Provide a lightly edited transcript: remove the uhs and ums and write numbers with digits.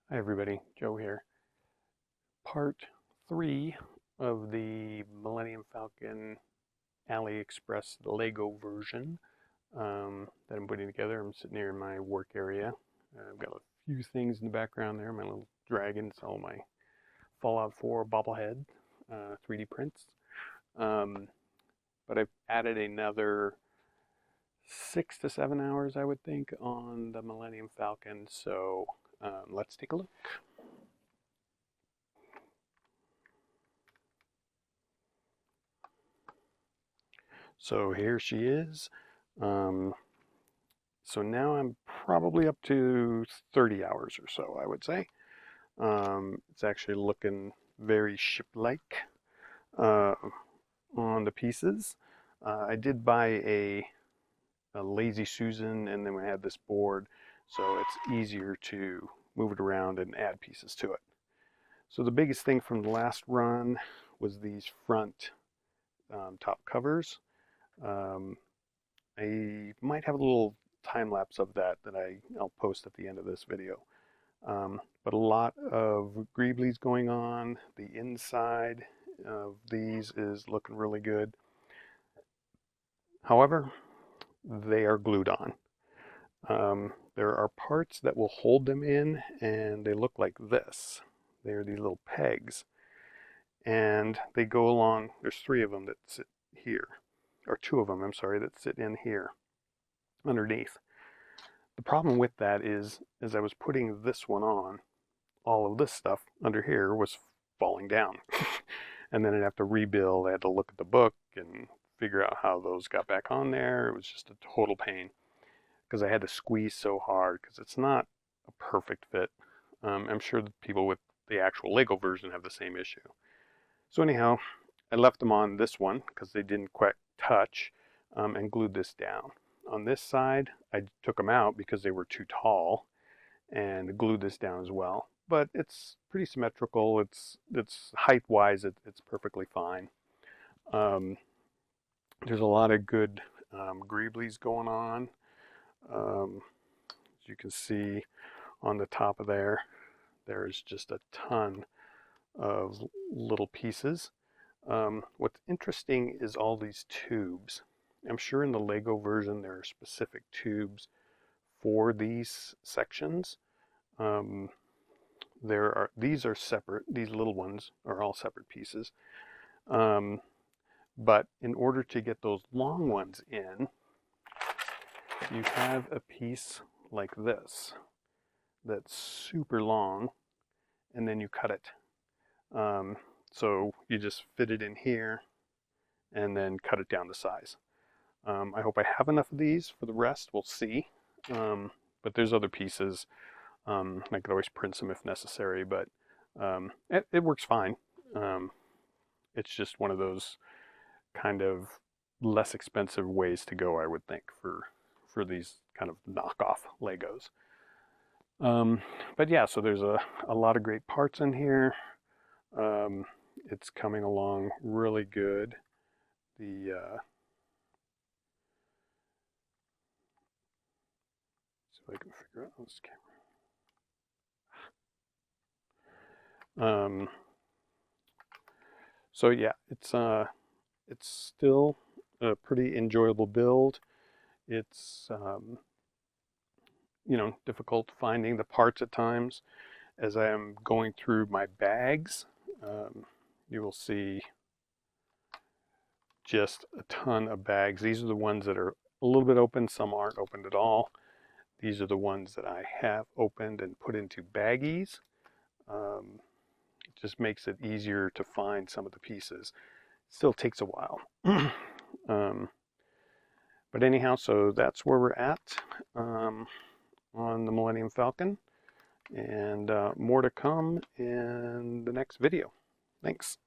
Hi everybody, Joe here. Part 3 of the Millennium Falcon AliExpress Lego version that I'm putting together. I'm sitting here in my work area. I've got a few things in the background there, my little dragons, all my Fallout 4 bobblehead 3D prints. But I've added another 6 to 7 hours, I would think, on the Millennium Falcon. So let's take a look. So here she is. So now I'm probably up to 30 hours or so, I would say. It's actually looking very ship-like on the pieces. I did buy a Lazy Susan, and then we had this board, so it's easier to move it around and add pieces to it. So the biggest thing from the last run was these front top covers. I might have a little time lapse of that I'll post at the end of this video. But a lot of greeblies going on. The inside of these is looking really good. However, they are glued on. There are parts that will hold them in, and they look like this. They're these little pegs, and they go along. There's 3 of them that sit here, or 2 of them, I'm sorry, that sit in here underneath. The problem with that is, as I was putting this one on, all of this stuff under here was falling down. And then I'd have to rebuild. I had to look at the book and figure out how those got back on there. It was just a total pain because I had to squeeze so hard because it's not a perfect fit. I'm sure the people with the actual Lego version have the same issue. So anyhow, I left them on this one because they didn't quite touch and glued this down. On this side, I took them out because they were too tall and glued this down as well. But it's pretty symmetrical. It's height-wise, it's perfectly fine. There's a lot of good greeblies going on. As you can see on the top of there, there's just a ton of little pieces. What's interesting is all these tubes. I'm sure in the Lego version there are specific tubes for these sections. These are separate. These little ones are all separate pieces. But in order to get those long ones in, you have a piece like this that's super long, and then you cut it. So you just fit it in here and then cut it down to size. I hope I have enough of these for the rest. We'll see. But there's other pieces. I could always print some if necessary, but it works fine. It's just one of those kind of less expensive ways to go, I would think, for these kind of knockoff Legos. But yeah, so there's a lot of great parts in here. It's coming along really good. See if I can figure out this camera. So yeah, it's still a pretty enjoyable build. It's difficult finding the parts at times. As I am going through my bags, you will see just a ton of bags. These are the ones that are a little bit open. Some aren't opened at all. These are the ones that I have opened and put into baggies. It just makes it easier to find some of the pieces. Still takes a while. But anyhow, so that's where we're at on the Millennium Falcon. And more to come in the next video. Thanks.